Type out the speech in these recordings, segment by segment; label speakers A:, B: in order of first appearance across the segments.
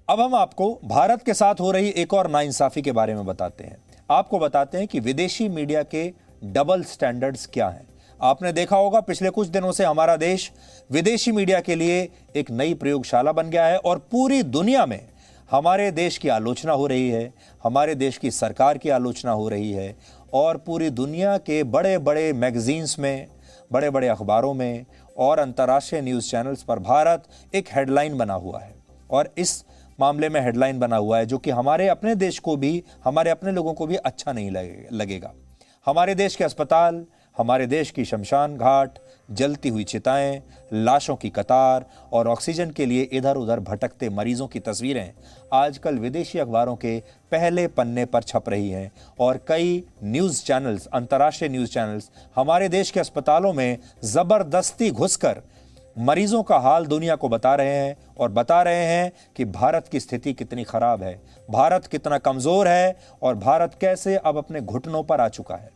A: अब हम आपको भारत के साथ हो रही एक और नाइंसाफी के बारे में बताते हैं। आपको बताते हैं कि विदेशी मीडिया के डबल स्टैंडर्ड्स क्या हैं। आपने देखा होगा पिछले कुछ दिनों से हमारा देश विदेशी मीडिया के लिए एक नई प्रयोगशाला बन गया है और पूरी दुनिया में हमारे देश की आलोचना हो रही है, हमारे देश की सरकार की आलोचना हो रही है और पूरी दुनिया के बड़े बड़े मैगजीन्स में, बड़े बड़े अखबारों में और अंतर्राष्ट्रीय न्यूज़ चैनल्स पर भारत एक हेडलाइन बना हुआ है। और इस मामले में हेडलाइन बना हुआ है जो कि हमारे अपने देश को भी, हमारे अपने लोगों को भी अच्छा नहीं लगेगा। हमारे देश के अस्पताल, हमारे देश की शमशान घाट, जलती हुई चिताएं, लाशों की कतार और ऑक्सीजन के लिए इधर उधर भटकते मरीजों की तस्वीरें आजकल विदेशी अखबारों के पहले पन्ने पर छप रही हैं और कई न्यूज़ चैनल्स, अंतर्राष्ट्रीय न्यूज़ चैनल्स हमारे देश के अस्पतालों में ज़बरदस्ती घुसकर मरीजों का हाल दुनिया को बता रहे हैं और बता रहे हैं कि भारत की स्थिति कितनी खराब है, भारत कितना कमज़ोर है और भारत कैसे अब अपने घुटनों पर आ चुका है।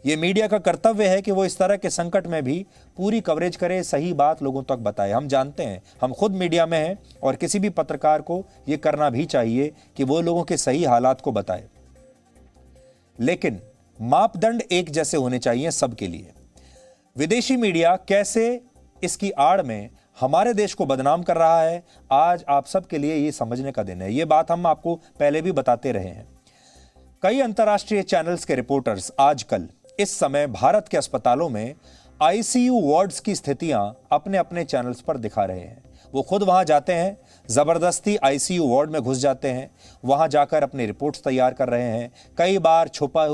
A: ये मीडिया का कर्तव्य है कि वो इस तरह के संकट में भी पूरी कवरेज करे, सही बात लोगों तक बताए। हम जानते हैं, हम खुद मीडिया में हैं और किसी भी पत्रकार को ये करना भी चाहिए कि वो लोगों के सही हालात को बताए, लेकिन मापदंड एक जैसे होने चाहिए सबके लिए। विदेशी मीडिया कैसे इसकी आड़ में हमारे देश को बदनाम कर रहा है, आज आप सबके लिए ये समझने का दिन है। ये बात हम आपको पहले भी बताते रहे हैं। कई अंतर्राष्ट्रीय चैनल्स के रिपोर्टर्स आजकल इस समय भारत के अस्पतालों में आईसीयू वार्ड्स की स्थितियां अपने अपने चैनल्स पर दिखा रहे हैं। वो खुद वहां जाते हैं, जबरदस्ती आईसीयू वार्ड में घुस जाते हैं, वहां जाकर अपनी रिपोर्ट्स तैयार कर रहे हैं। कई बार छुपा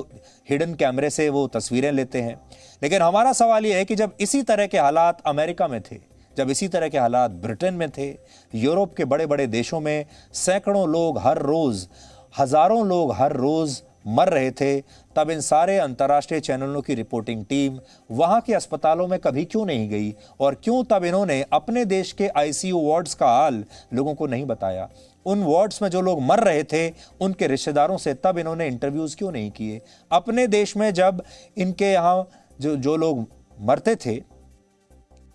A: हिडन कैमरे से वो तस्वीरें लेते हैं। लेकिन हमारा सवाल ये है कि जब इसी तरह के हालात अमेरिका में थे, जब इसी तरह के हालात ब्रिटेन में थे, यूरोप के बड़े बड़े देशों में सैकड़ों लोग हर रोज, हजारों लोग हर रोज मर रहे थे, तब इन सारे अंतर्राष्ट्रीय चैनलों की रिपोर्टिंग टीम वहां के अस्पतालों में कभी क्यों नहीं गई और क्यों तब इन्होंने अपने देश के आईसीयू वार्ड्स का हाल लोगों को नहीं बताया? उन वार्ड्स में जो लोग मर रहे थे उनके रिश्तेदारों से तब इन्होंने इंटरव्यूज क्यों नहीं किए? अपने देश में जब इनके यहाँ जो लोग मरते थे,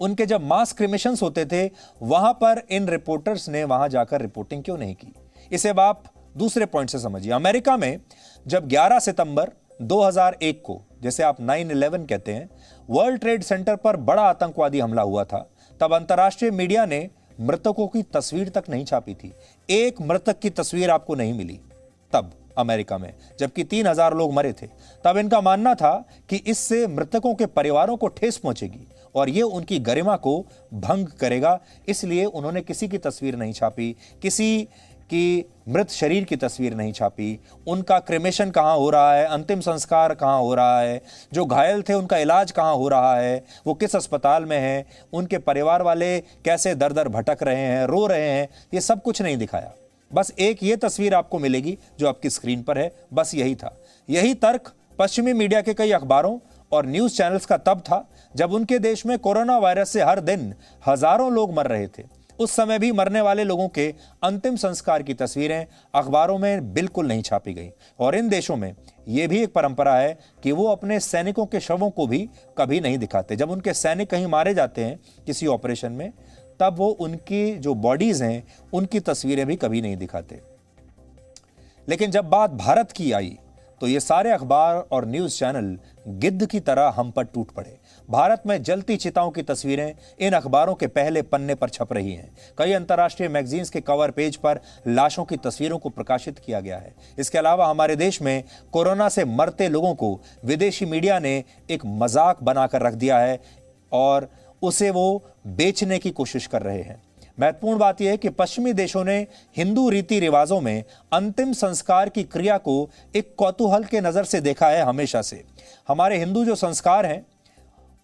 A: उनके जब मास क्रिमेशंस होते थे, वहां पर इन रिपोर्टर्स ने वहां जाकर रिपोर्टिंग क्यों नहीं की? इसे आप दूसरे पॉइंट से समझिए। अमेरिका में जब 11 सितंबर 2001 को, जैसे आप 9/11 कहते हैं, वर्ल्ड ट्रेड सेंटर पर बड़ा आतंकवादी हमला हुआ था, तब अंतर्राष्ट्रीय मीडिया ने मृतकों की तस्वीर तक नहीं छापी थी। एक मृतक की तस्वीर आपको नहीं मिली तब अमेरिका में, जबकि 3000 लोग मरे थे। तब इनका मानना था कि इससे मृतकों के परिवारों को ठेस पहुंचेगी और यह उनकी गरिमा को भंग करेगा, इसलिए उन्होंने किसी की तस्वीर नहीं छापी, किसी कि मृत शरीर की तस्वीर नहीं छापी, उनका क्रेमेशन कहाँ हो रहा है, अंतिम संस्कार कहाँ हो रहा है, जो घायल थे उनका इलाज कहाँ हो रहा है, वो किस अस्पताल में हैं, उनके परिवार वाले कैसे दर दर भटक रहे हैं, रो रहे हैं, ये सब कुछ नहीं दिखाया। बस एक ये तस्वीर आपको मिलेगी जो आपकी स्क्रीन पर है, बस यही था। यही तर्क पश्चिमी मीडिया के कई अखबारों और न्यूज़ चैनल्स का तब था जब उनके देश में कोरोना वायरस से हर दिन हजारों लोग मर रहे थे। उस समय भी मरने वाले लोगों के अंतिम संस्कार की तस्वीरें अखबारों में बिल्कुल नहीं छापी गई। और इन देशों में यह भी एक परंपरा है कि वो अपने सैनिकों के शवों को भी कभी नहीं दिखाते। जब उनके सैनिक कहीं मारे जाते हैं किसी ऑपरेशन में, तब वो उनकी जो बॉडीज हैं उनकी तस्वीरें भी कभी नहीं दिखाते। लेकिन जब बात भारत की आई तो ये सारे अखबार और न्यूज़ चैनल गिद्ध की तरह हम पर टूट पड़े। भारत में जलती चिताओं की तस्वीरें इन अखबारों के पहले पन्ने पर छप रही हैं। कई अंतर्राष्ट्रीय मैगजीन्स के कवर पेज पर लाशों की तस्वीरों को प्रकाशित किया गया है। इसके अलावा हमारे देश में कोरोना से मरते लोगों को विदेशी मीडिया ने एक मजाक बनाकर रख दिया है और उसे वो बेचने की कोशिश कर रहे हैं। महत्वपूर्ण बात यह है कि पश्चिमी देशों ने हिंदू रीति रिवाजों में अंतिम संस्कार की क्रिया को एक कौतूहल के नजर से देखा है हमेशा से। हमारे हिंदू जो संस्कार हैं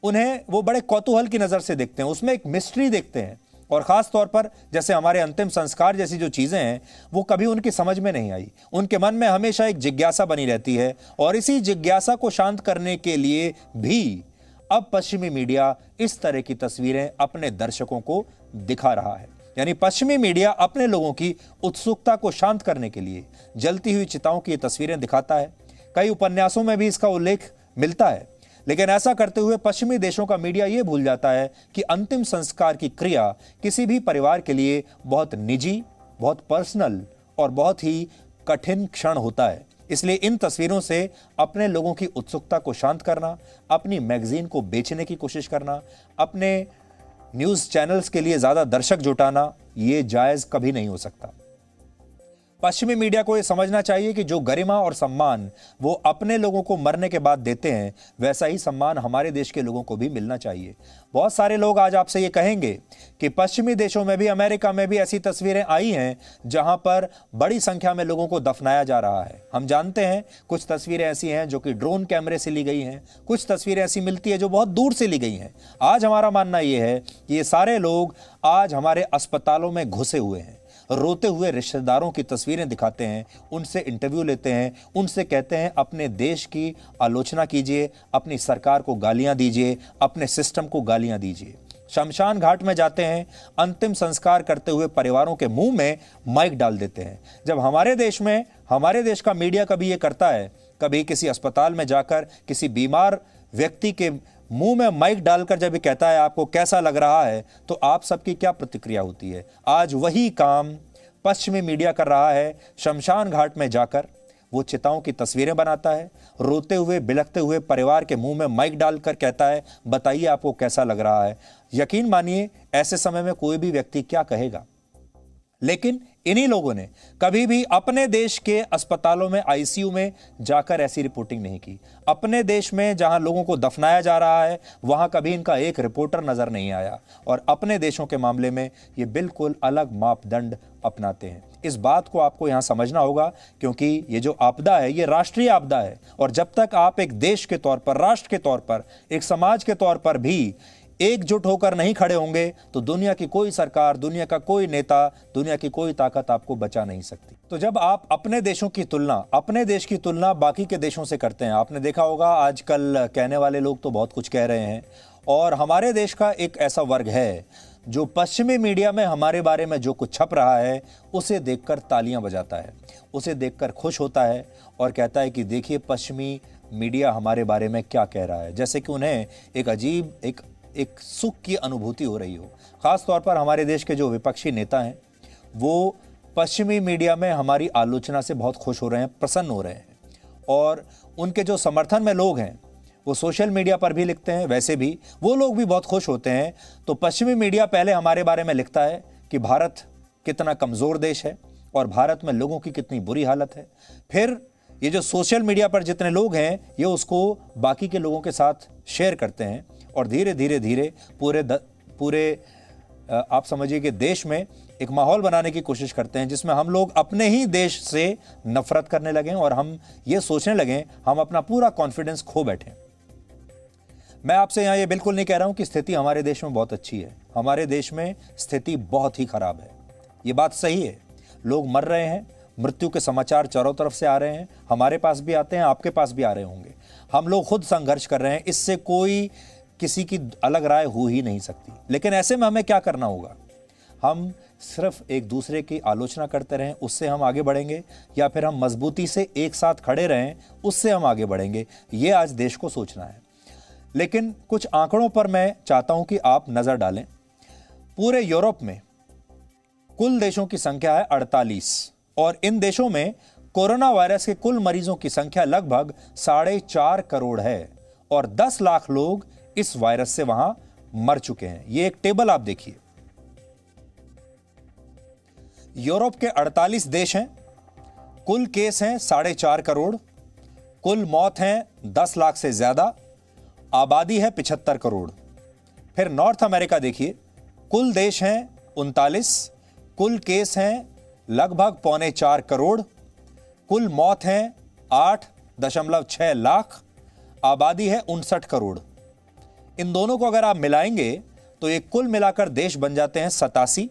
A: उन्हें वो बड़े कौतूहल की नजर से देखते हैं, उसमें एक मिस्ट्री देखते हैं। और खास तौर पर जैसे हमारे अंतिम संस्कार जैसी जो चीजें हैं वो कभी उनकी समझ में नहीं आई। उनके मन में हमेशा एक जिज्ञासा बनी रहती है और इसी जिज्ञासा को शांत करने के लिए भी अब पश्चिमी मीडिया इस तरह की तस्वीरें अपने दर्शकों को दिखा रहा है। यानी पश्चिमी मीडिया अपने लोगों की उत्सुकता को शांत करने के लिए जलती हुई चिताओं की तस्वीरें दिखाता है। कई उपन्यासों में भी इसका उल्लेख मिलता है। लेकिन ऐसा करते हुए पश्चिमी देशों का मीडिया यह भूल जाता है कि अंतिम संस्कार की क्रिया किसी भी परिवार के लिए बहुत निजी बहुत पर्सनल और बहुत ही कठिन क्षण होता है। इसलिए इन तस्वीरों से अपने लोगों की उत्सुकता को शांत करना, अपनी मैगजीन को बेचने की कोशिश करना, अपने न्यूज़ चैनल्स के लिए ज़्यादा दर्शक जुटाना, ये जायज़ कभी नहीं हो सकता। पश्चिमी मीडिया को यह समझना चाहिए कि जो गरिमा और सम्मान वो अपने लोगों को मरने के बाद देते हैं, वैसा ही सम्मान हमारे देश के लोगों को भी मिलना चाहिए। बहुत सारे लोग आज आपसे ये कहेंगे कि पश्चिमी देशों में भी, अमेरिका में भी ऐसी तस्वीरें आई हैं जहां पर बड़ी संख्या में लोगों को दफनाया जा रहा है। हम जानते हैं कुछ तस्वीरें ऐसी हैं जो कि ड्रोन कैमरे से ली गई हैं, कुछ तस्वीरें ऐसी मिलती है जो बहुत दूर से ली गई हैं। आज हमारा मानना यह है कि ये सारे लोग आज हमारे अस्पतालों में घुसे हुए हैं, रोते हुए रिश्तेदारों की तस्वीरें दिखाते हैं, उनसे इंटरव्यू लेते हैं, उनसे कहते हैं अपने देश की आलोचना कीजिए, अपनी सरकार को गालियां दीजिए, अपने सिस्टम को गालियां दीजिए। शमशान घाट में जाते हैं, अंतिम संस्कार करते हुए परिवारों के मुंह में माइक डाल देते हैं। जब हमारे देश का मीडिया कभी ये करता है, कभी किसी अस्पताल में जाकर किसी बीमार व्यक्ति के मुंह में माइक डालकर जब ये कहता है आपको कैसा लग रहा है, तो आप सबकी क्या प्रतिक्रिया होती है? आज वही काम पश्चिमी मीडिया कर रहा है। शमशान घाट में जाकर वो चिताओं की तस्वीरें बनाता है, रोते हुए बिलखते हुए परिवार के मुंह में माइक डालकर कहता है बताइए आपको कैसा लग रहा है। यकीन मानिए ऐसे समय में कोई भी व्यक्ति क्या कहेगा, लेकिन इन्हीं लोगों ने कभी भी अपने देश के अस्पतालों में, आईसीयू में जाकर ऐसी रिपोर्टिंग नहीं की। अपने देश में जहां लोगों को दफनाया जा रहा है, वहां कभी इनका एक रिपोर्टर नजर नहीं आया। और अपने देशों के मामले में ये बिल्कुल अलग मापदंड अपनाते हैं। इस बात को आपको यहां समझना होगा, क्योंकि ये जो आपदा है ये राष्ट्रीय आपदा है। और जब तक आप एक देश के तौर पर, राष्ट्र के तौर पर, एक समाज के तौर पर भी एकजुट होकर नहीं खड़े होंगे, तो दुनिया की कोई सरकार, दुनिया का कोई नेता, दुनिया की कोई ताकत आपको बचा नहीं सकती। तो जब आप अपने देश की तुलना बाकी के देशों से करते हैं, आपने देखा होगा आजकल कहने वाले लोग तो बहुत कुछ कह रहे हैं, और हमारे देश का एक ऐसा वर्ग है जो पश्चिमी मीडिया में हमारे बारे में जो कुछ छप रहा है उसे देखकर तालियां बजाता है, उसे देखकर खुश होता है और कहता है कि देखिए पश्चिमी मीडिया हमारे बारे में क्या कह रहा है। जैसे कि उन्हें एक अजीब, एक सुख की अनुभूति हो रही हो। खास तौर पर हमारे देश के जो विपक्षी नेता हैं वो पश्चिमी मीडिया में हमारी आलोचना से बहुत खुश हो रहे हैं, प्रसन्न हो रहे हैं। और उनके जो समर्थन में लोग हैं वो सोशल मीडिया पर भी लिखते हैं, वैसे भी वो लोग भी बहुत खुश होते हैं। तो पश्चिमी मीडिया पहले हमारे बारे में लिखता है कि भारत कितना कमज़ोर देश है और भारत में लोगों की कितनी बुरी हालत है। फिर ये जो सोशल मीडिया पर जितने लोग हैं ये उसको बाकी के लोगों के साथ शेयर करते हैं और धीरे धीरे पूरे आप समझिए कि देश में एक माहौल बनाने की कोशिश करते हैं जिसमें हम लोग अपने ही देश से नफरत करने लगें और हम ये सोचने लगें हम अपना पूरा कॉन्फिडेंस खो बैठें। मैं आपसे यहाँ ये बिल्कुल नहीं कह रहा हूँ कि स्थिति हमारे देश में बहुत अच्छी है। हमारे देश में स्थिति बहुत ही खराब है, ये बात सही है। लोग मर रहे हैं, मृत्यु के समाचार चारों तरफ से आ रहे हैं, हमारे पास भी आते हैं, आपके पास भी आ रहे होंगे। हम लोग खुद संघर्ष कर रहे हैं, इससे कोई किसी की अलग राय हो ही नहीं सकती। लेकिन ऐसे में हमें क्या करना होगा? हम सिर्फ एक दूसरे की आलोचना करते रहें, उससे हम आगे बढ़ेंगे, या फिर हम मजबूती से एक साथ खड़े रहें, उससे हम आगे बढ़ेंगे? ये आज देश को सोचना है। लेकिन कुछ आंकड़ों पर मैं चाहता हूं कि आप नजर डालें। पूरे यूरोप में कुल देशों की संख्या है 48 और इन देशों में कोरोना वायरस के कुल मरीजों की संख्या लगभग 4.5 करोड़ है और 10 लाख लोग इस वायरस से वहां मर चुके हैं। यह एक टेबल आप देखिए। यूरोप के 48 देश हैं, कुल केस हैं 4.5 करोड़, कुल मौत हैं 10 लाख से ज्यादा, आबादी है 75 करोड़। फिर नॉर्थ अमेरिका देखिए, कुल देश हैं 39, कुल केस हैं लगभग 3.25 करोड़, कुल मौत हैं 8.6 लाख, आबादी है 59 करोड़। इन दोनों को अगर आप मिलाएंगे तो ये कुल मिलाकर देश बन जाते हैं 87।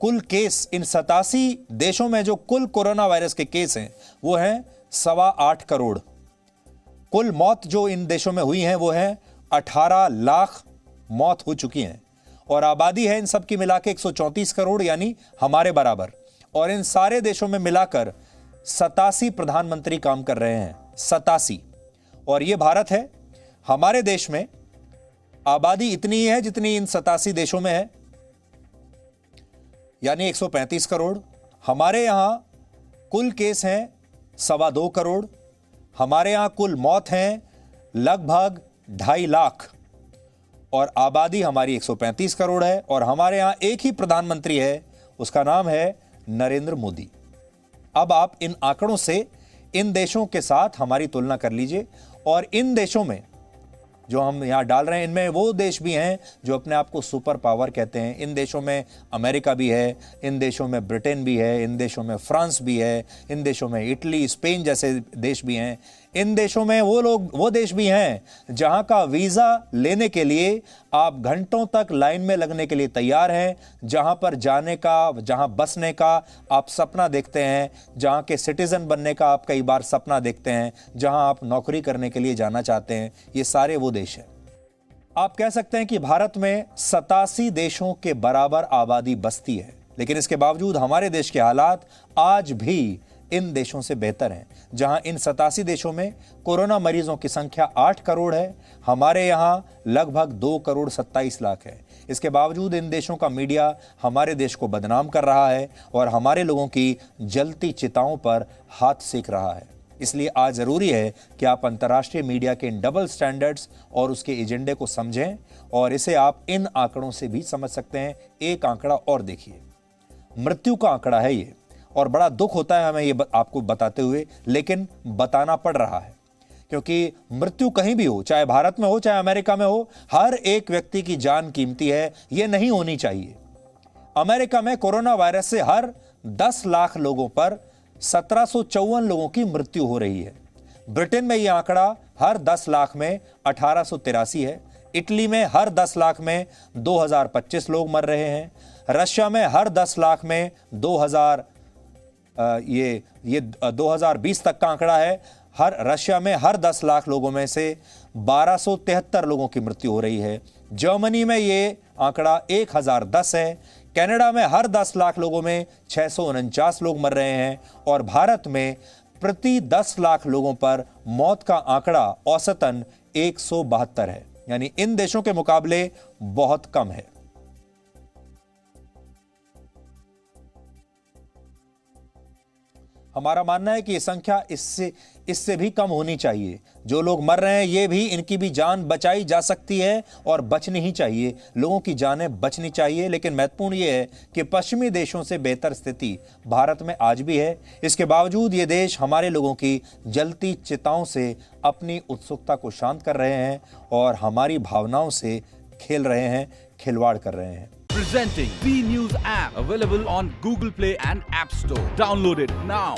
A: कुल केस इन 87 देशों में जो कुल कोरोना वायरस के केस हैं वो हैं 8.25 करोड़। कुल मौत जो इन देशों में हुई हैं वो है 18 लाख मौत हो चुकी हैं और आबादी है इन सब की मिला के 134 करोड़ यानी हमारे बराबर। और इन सारे देशों में मिलाकर 87 प्रधानमंत्री काम कर रहे हैं, 87। और ये भारत है। हमारे देश में आबादी इतनी ही है जितनी इन 87 देशों में है, यानी 135 करोड़। हमारे यहां कुल केस हैं 2.25 करोड़, हमारे यहां कुल मौत हैं लगभग 2.5 लाख, और आबादी हमारी 135 करोड़ है, और हमारे यहां एक ही प्रधानमंत्री है, उसका नाम है नरेंद्र मोदी। अब आप इन आंकड़ों से इन देशों के साथ हमारी तुलना कर लीजिए, और इन देशों में जो हम यहां डाल रहे हैं, इनमें वो देश भी हैं जो अपने आप को सुपर पावर कहते हैं। इन देशों में अमेरिका भी है, इन देशों में ब्रिटेन भी है, इन देशों में फ्रांस भी है, इन देशों में इटली, स्पेन जैसे देश भी हैं। इन देशों में वो देश भी हैं जहां का वीजा लेने के लिए आप घंटों तक लाइन में लगने के लिए तैयार हैं, जहां पर जाने का, जहां बसने का आप सपना देखते हैं, जहां के सिटीजन बनने का आप कई बार सपना देखते हैं, जहां आप नौकरी करने के लिए जाना चाहते हैं। ये सारे वो देश हैं। आप कह सकते हैं कि भारत में 87 देशों के बराबर आबादी बसती है, लेकिन इसके बावजूद हमारे देश के हालात आज भी इन देशों से बेहतर हैं। जहां इन 87 देशों में कोरोना मरीजों की संख्या 8 करोड़ है, हमारे यहां लगभग 2 करोड़ 27 लाख है। इसके बावजूद इन देशों का मीडिया हमारे देश को बदनाम कर रहा है और हमारे लोगों की जलती चिताओं पर हाथ सेक रहा है। इसलिए आज जरूरी है कि आप अंतर्राष्ट्रीय मीडिया के इन डबल स्टैंडर्ड्स और उसके एजेंडे को समझें, और इसे आप इन आंकड़ों से भी समझ सकते हैं। एक आंकड़ा और देखिए, मृत्यु का आंकड़ा है ये, और बड़ा दुख होता है हमें ये आपको बताते हुए, लेकिन बताना पड़ रहा है, क्योंकि मृत्यु कहीं भी हो, चाहे भारत में हो चाहे अमेरिका में हो, हर एक व्यक्ति की जान कीमती है, ये नहीं होनी चाहिए। अमेरिका में कोरोना वायरस से हर 10 लाख लोगों पर 1754 लोगों की मृत्यु हो रही है। ब्रिटेन में यह आंकड़ा हर 10 लाख में 1883 है। इटली में हर 10 लाख में 2025 लोग मर रहे हैं। रशिया में हर 10 लाख में 2020 तक का आंकड़ा है। रशिया में हर 10 लाख लोगों में से 1273 लोगों की मृत्यु हो रही है। जर्मनी में ये आंकड़ा 1010 है। कनाडा में हर 10 लाख लोगों में 649 लोग मर रहे हैं, और भारत में प्रति 10 लाख लोगों पर मौत का आंकड़ा औसतन 172 है, यानी इन देशों के मुकाबले बहुत कम है। हमारा मानना है कि ये संख्या इससे भी कम होनी चाहिए। जो लोग मर रहे हैं, ये भी, इनकी भी जान बचाई जा सकती है और बचनी ही चाहिए। लोगों की जानें बचनी चाहिए, लेकिन महत्वपूर्ण ये है कि पश्चिमी देशों से बेहतर स्थिति भारत में आज भी है। इसके बावजूद ये देश हमारे लोगों की जलती चिताओं से अपनी उत्सुकता को शांत कर रहे हैं और हमारी भावनाओं से खेल रहे हैं, खिलवाड़ कर रहे हैं।
B: Presenting B News app, available on Google Play and App Store. Download it now.